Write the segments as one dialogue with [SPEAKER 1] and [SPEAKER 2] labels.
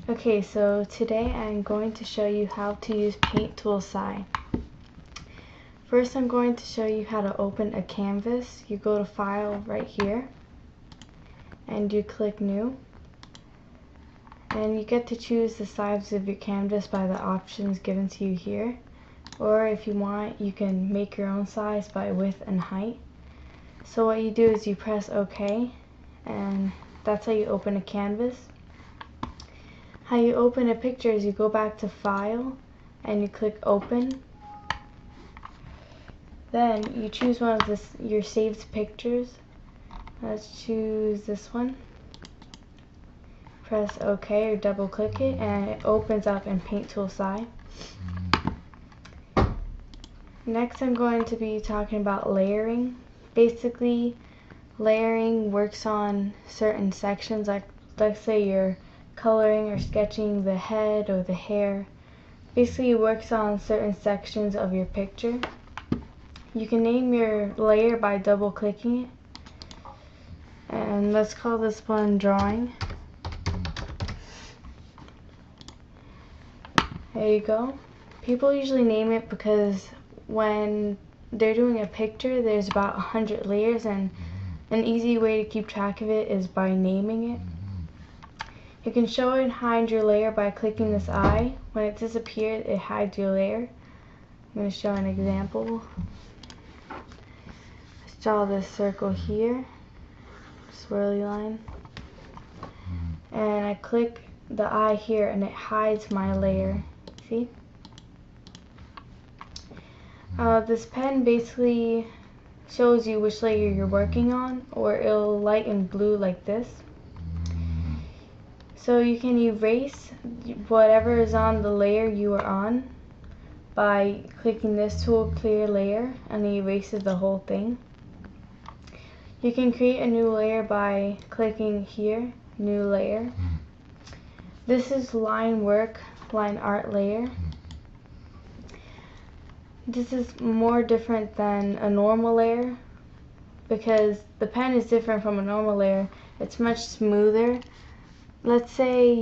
[SPEAKER 1] Okay, so today I'm going to show you how to use Paint Tool Sai. First I'm going to show you how to open a canvas. You go to File right here and you click New. And you get to choose the size of your canvas by the options given to you here. Or if you want, you can make your own size by width and height. So what you do is you press OK, and that's how you open a canvas. How you open a picture is you go back to File and you click Open. Then you choose one of your saved pictures. Let's choose this one. Press OK or double click it and it opens up in Paint Tool Sai. Next I'm going to be talking about layering. Basically, layering works on certain sections, like let's say you're coloring or sketching the head or the hair. Basically it works on certain sections of your picture. You can name your layer by double clicking it. And let's call this one Drawing. There you go. People usually name it because when they're doing a picture there's about 100 layers, and an easy way to keep track of it is by naming it. You can show and hide your layer by clicking this eye. When it disappears, it hides your layer. I'm going to show an example. Let's draw this circle here, swirly line, and I click the eye here and it hides my layer. See? This pen basically shows you which layer you're working on, or it'll light in blue like this. So you can erase whatever is on the layer you are on by clicking this tool, Clear Layer, and it erases the whole thing. You can create a new layer by clicking here, New Layer. This is Line Work, Line Art Layer. This is more different than a normal layer because the pen is different from a normal layer. It's much smoother. Let's say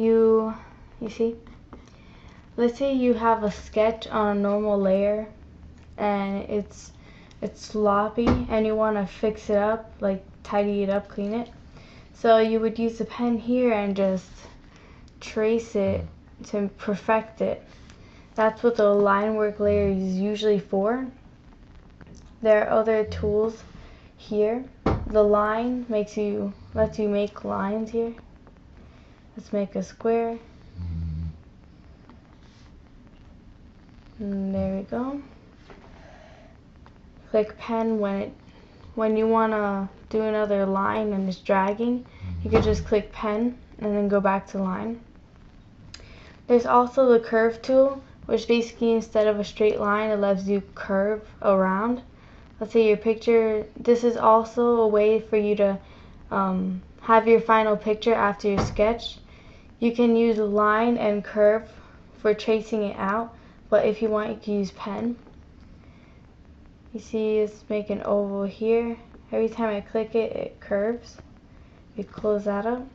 [SPEAKER 1] let's say you have a sketch on a normal layer and it's sloppy and you want to fix it up, like tidy it up, clean it. So you would use the pen here and just trace it to perfect it. That's what the line work layer is usually for. There are other tools here. The line lets you make lines here. Let's make a square. And there we go. Click pen when you want to do another line and it's dragging. You could just click pen and then go back to line. There's also the curve tool, which basically instead of a straight line it lets you curve around. Let's say your picture, this is also a way for you to have your final picture after your sketch. You can use line and curve for tracing it out, but if you want you can use pen. You see it's make an oval here. Every time I click it, it curves. You close that up.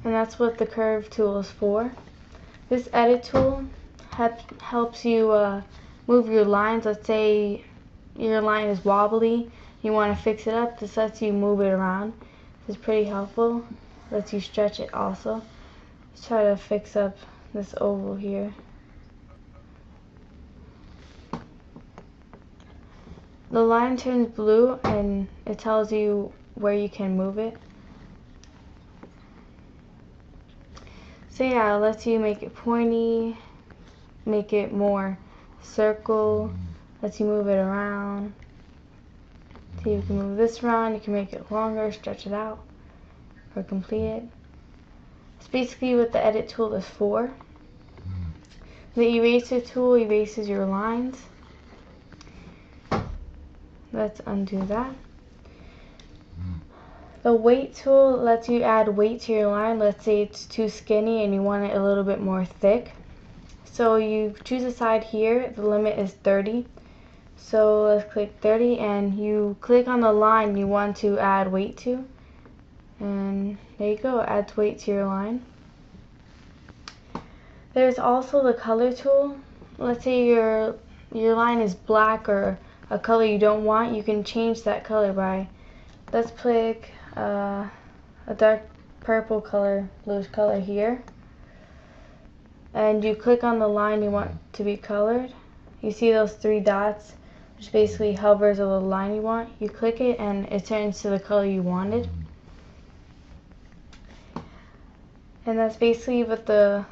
[SPEAKER 1] And that's what the curve tool is for. This edit tool helps you move your lines. Let's say your line is wobbly, you want to fix it up. This lets you move it around. This is pretty helpful. Lets you stretch it also. Let's try to fix up this oval here. The line turns blue and it tells you where you can move it. So yeah, it lets you make it pointy, make it more circle, lets you move it around. So you can move this around, you can make it longer, stretch it out, or complete it. It's basically what the edit tool is for. The eraser tool erases your lines. Let's undo that. The weight tool lets you add weight to your line. Let's say it's too skinny and you want it a little bit more thick. So you choose a side here, the limit is 30. So let's click 30 and you click on the line you want to add weight to. And there you go, adds weight to your line. There's also the color tool. Let's say your line is black or a color you don't want, you can change that color by, let's pick a dark purple color, bluish color here, and you click on the line you want to be colored. You see those three dots, which basically hovers over the line you want. You click it and it turns to the color you wanted. And that's basically what the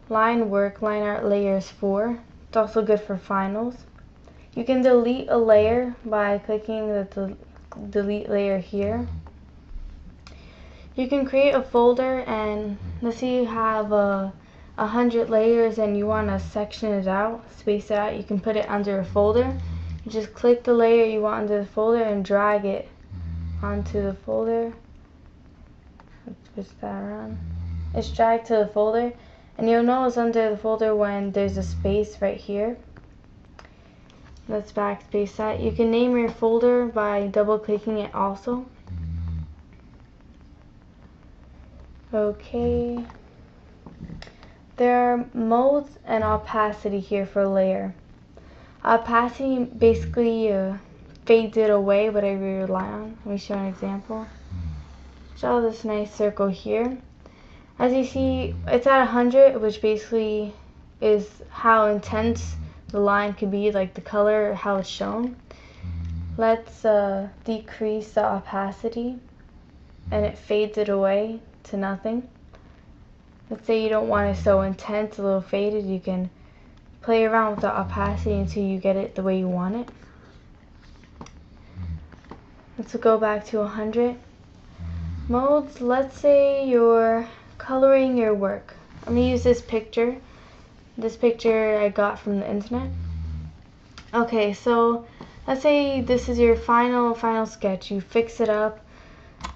[SPEAKER 1] line art layer is for. It's also good for finals. You can delete a layer by clicking the delete layer here. You can create a folder, and let's say you have 100 layers and you want to section it out, space it out. You can put it under a folder. You just click the layer you want under the folder and drag it onto the folder. Let's switch that around. It's dragged to the folder, and you'll know it's under the folder when there's a space right here. Let's backspace that. You can name your folder by double clicking it also. Okay. There are modes and opacity here for layer. Opacity basically fades it away, whatever you rely on. Let me show an example. Draw this nice circle here. As you see, it's at 100, which basically is how intense the line could be, like the color, how it's shown. Let's decrease the opacity, and it fades it away to nothing. Let's say you don't want it so intense, a little faded. You can play around with the opacity until you get it the way you want it. Let's go back to 100. Modes, let's say you're coloring your work. I'm going to use this picture. This picture I got from the internet. Okay, so let's say this is your final sketch. You fix it up,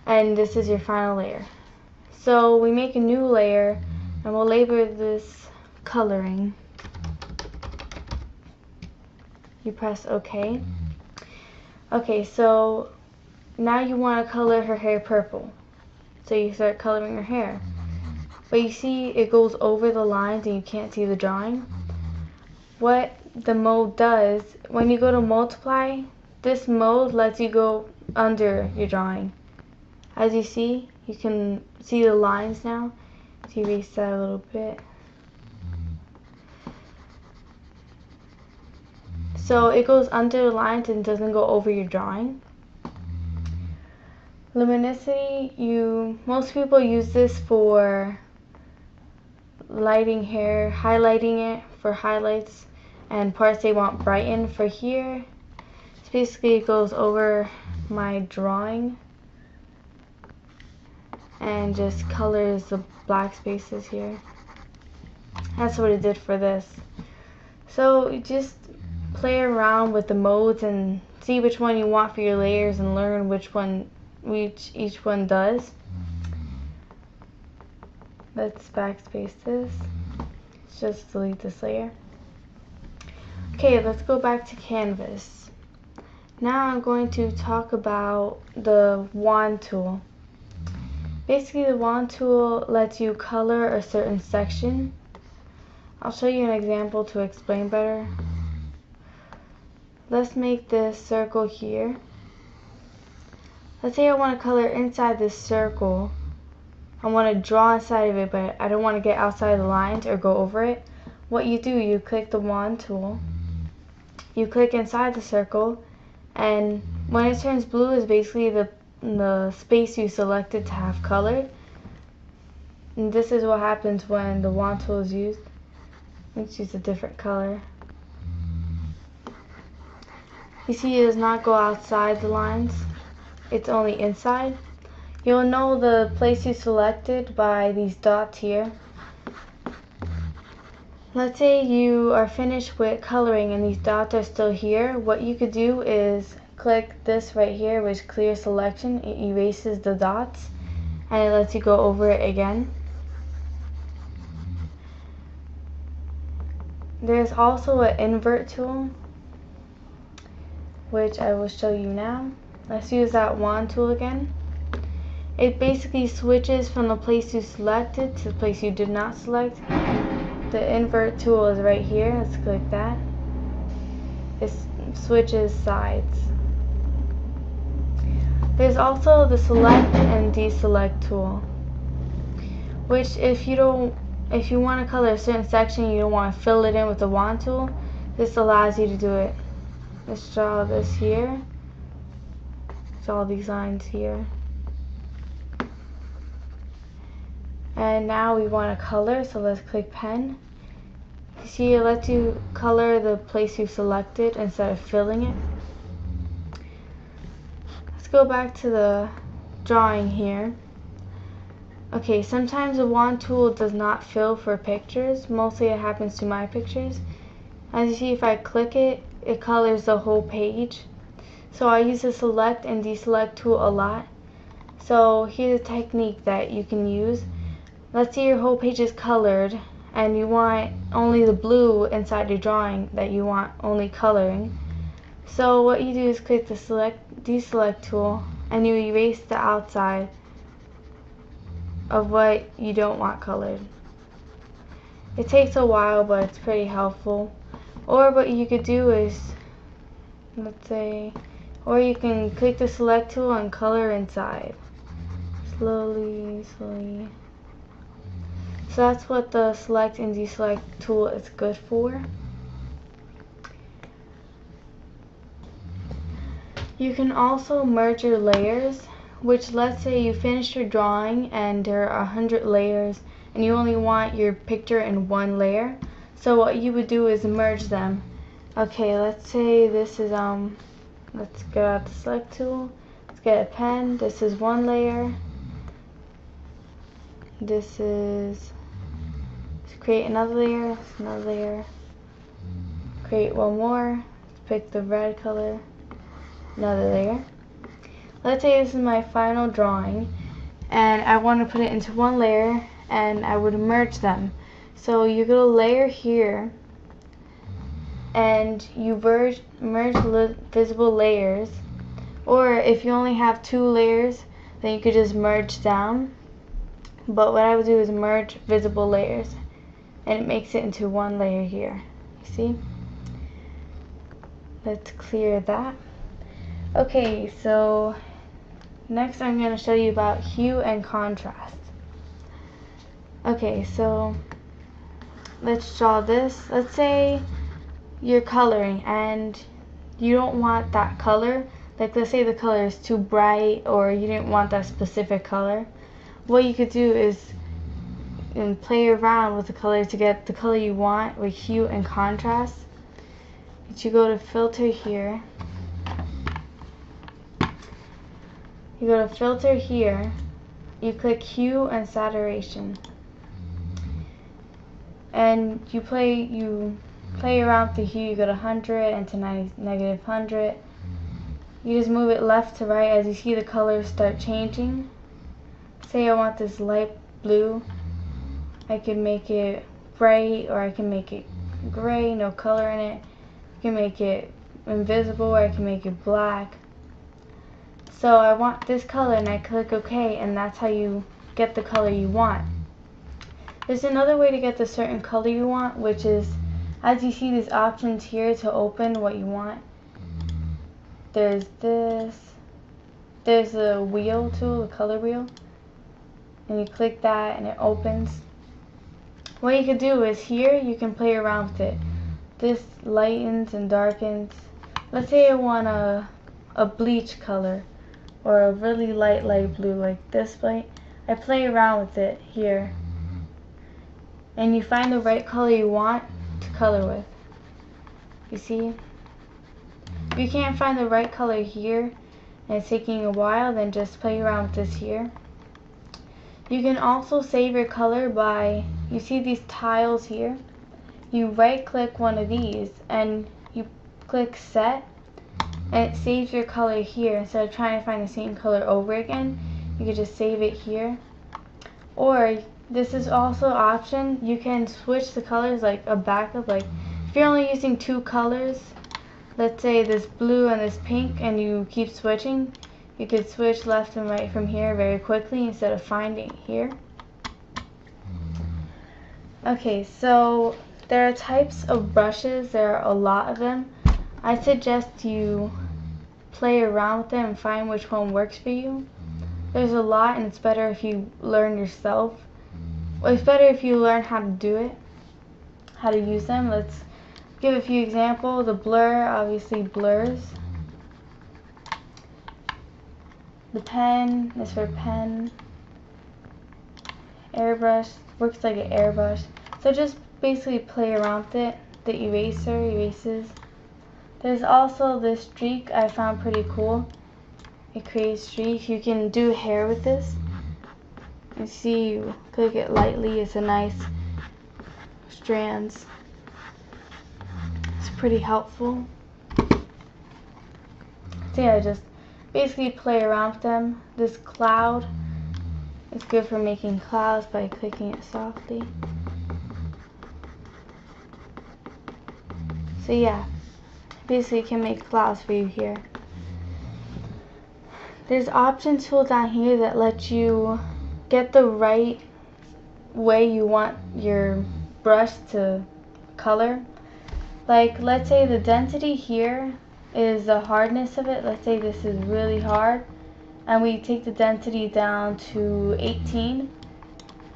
[SPEAKER 1] and this is your final layer. So we make a new layer, and we'll label this coloring. You press OK. Okay, so now you want to color her hair purple. So you start coloring her hair. But you see it goes over the lines and you can't see the drawing. What the mode does, when you go to multiply, this mode lets you go under your drawing. As you see, you can see the lines now. Let's erase that a little bit. So it goes under the lines and doesn't go over your drawing. Luminosity, most people use this for lighting hair, highlighting it for highlights, and parts they want brightened. For here, it's basically it goes over my drawing and just colors the black spaces here. That's what it did for this. So you just play around with the modes and see which one you want for your layers and learn which one each one does. Let's backspace this. Let's just delete this layer. Okay, let's go back to Canvas. Now I'm going to talk about the wand tool. Basically, the wand tool lets you color a certain section. I'll show you an example to explain better. Let's make this circle here. Let's say I want to color inside this circle. I want to draw inside of it, but I don't want to get outside the lines or go over it. What you do, you click the wand tool. You click inside the circle, and when it turns blue is basically the space you selected to have colored. And this is what happens when the wand tool is used. Let's use a different color. You see it does not go outside the lines. It's only inside. You'll know the place you selected by these dots here. Let's say you are finished with coloring and these dots are still here. What you could do is click this right here, which clear selection. It erases the dots and it lets you go over it again. There's also an invert tool, which I will show you now. Let's use that wand tool again. It basically switches from the place you selected to the place you did not select. the invert tool is right here. Let's click that. It switches sides. There's also the select and deselect tool, which if you want to color a certain section, you don't want to fill it in with the wand tool, this allows you to do it. Let's draw this here. Draw these lines here. And now we want to color, so let's click pen. You see, it lets you color the place you've selected instead of filling it. Let's go back to the drawing here. Okay, sometimes the wand tool does not fill for pictures. Mostly it happens to my pictures. As you see, if I click it, it colors the whole page. So I use the select and deselect tool a lot. So here's a technique that you can use. Let's say your whole page is colored and you want only the blue inside your drawing that you want only coloring. So what you do is click the select deselect tool and you erase the outside of what you don't want colored. It takes a while, but it's pretty helpful. Or what you could do is, let's say, or you can click the select tool and color inside. Slowly, slowly. So that's what the select and deselect tool is good for. You can also merge your layers, which, let's say you finished your drawing and there are 100 layers and you only want your picture in one layer. So what you would do is merge them. Okay, let's say this is let's get out the select tool. Let's get a pen. This is one layer. This is, let's create another layer. Another layer. Create one more. Let's pick the red color. Another layer. Let's say this is my final drawing and I want to put it into one layer and I would merge them. So you go to layer here and you merge visible layers, or if you only have 2 layers then you could just merge down, but what I would do is merge visible layers and it makes it into one layer here. You see? Let's clear that. Okay, so next I'm going to show you about hue and contrast. Okay, so let's draw this. Let's say you're coloring and you don't want that color. Like, let's say the color is too bright or you didn't want that specific color. What you could do is play around with the color to get the color you want with hue and contrast. You go to filter here. You go to filter here, you click hue and saturation, and you play around with the hue. You go to 100 and to -100. You just move it left to right as you see the colors start changing. Say I want this light blue, I can make it bright, or I can make it gray, no color in it. I can make it invisible, or I can make it black. So I want this color and I click OK, and that's how you get the color you want. There's another way to get the certain color you want, which is, as you see these options here to open what you want. There's this. There's the wheel tool, the color wheel. And you click that and it opens. What you can do is here you can play around with it. This lightens and darkens. Let's say I want a bleach color, or a really light blue like this light. I play around with it here and you find the right color you want to color with. You see? If you can't find the right color here and it's taking a while, then just play around with this here. You can also save your color by, you see these tiles here? You right click one of these and you click set, and it saves your color here. Instead of trying to find the same color over again, you can just save it here. Or this is also an option, you can switch the colors like a backup. Like if you're only using 2 colors, let's say this blue and this pink, and you keep switching, you could switch left and right from here very quickly instead of finding it here. Okay, so there are types of brushes. There are a lot of them. I suggest you play around with them and find which one works for you. There's a lot, and it's better if you learn yourself. Well, it's better if you learn how to do it, how to use them. Let's give a few examples. The blur obviously blurs. The pen is for pen. Airbrush works like an airbrush. So just basically play around with it. The eraser erases. There's also this streak I found pretty cool. It creates streaks. You can do hair with this. You see, you click it lightly. It's a nice strands. It's pretty helpful. So yeah, just basically play around with them. This cloud is good for making clouds by clicking it softly. So yeah, basically you can make clouds for you here. There's option tool down here that lets you get the right way you want your brush to color. Like, let's say the density here is the hardness of it. Let's say this is really hard, and we take the density down to 18.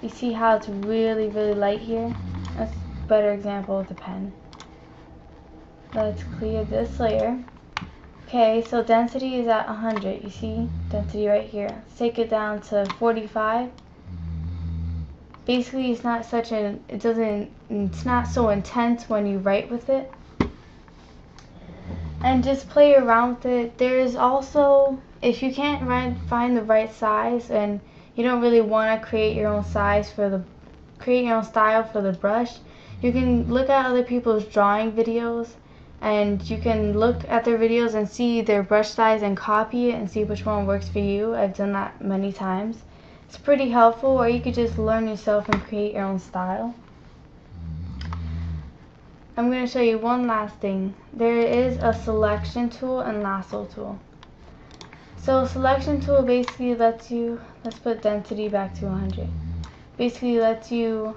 [SPEAKER 1] You see how it's really, really light here? That's a better example with the pen. Let's clear this layer. Okay, so density is at 100. You see density right here. Let's take it down to 45. Basically, it's not it's not so intense when you write with it. And just play around with it. There is also, if you can't find the right size and you don't really want to create your own style for the brush, you can look at other people's drawing videos, and you can look at their videos and see their brush size and copy it and see which one works for you. I've done that many times. It's pretty helpful, or you could just learn yourself and create your own style. I'm going to show you one last thing. There is a selection tool and lasso tool. So selection tool basically lets you, let's put density back to 100. Basically lets you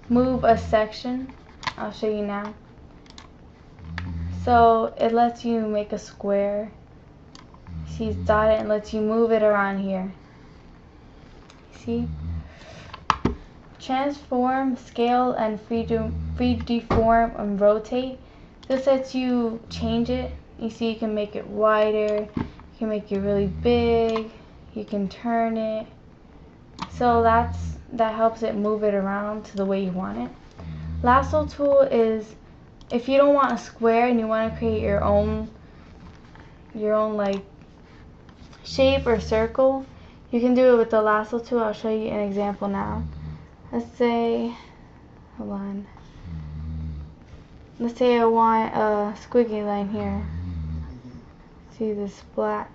[SPEAKER 1] move a section. I'll show you now. So it lets you make a square. See, it's dotted and lets you move it around here. See? Transform, scale, and free deform and rotate. This lets you change it. You see, you can make it wider, you can make it really big, you can turn it. So that helps it move it around to the way you want it. Lasso tool is if you don't want a square and you want to create your own like shape or circle, you can do it with the lasso tool. I'll show you an example now. Let's say, hold on. Let's say I want a squiggly line here. See this splat?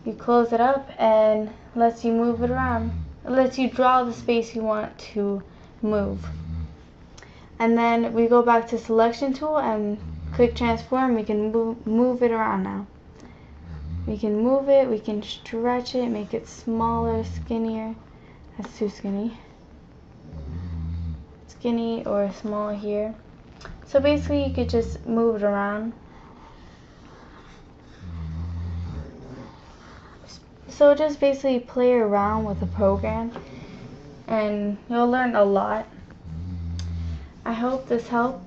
[SPEAKER 1] You close it up and lets you move it around. It lets you draw the space you want to move. And then we go back to selection tool and click transform. We can move it around now. We can move it, we can stretch it, make it smaller, skinnier. That's too skinny. Skinny or small here. So basically you could just move it around. So just basically play around with the program and you'll learn a lot. I hope this helped.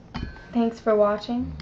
[SPEAKER 1] Thanks for watching.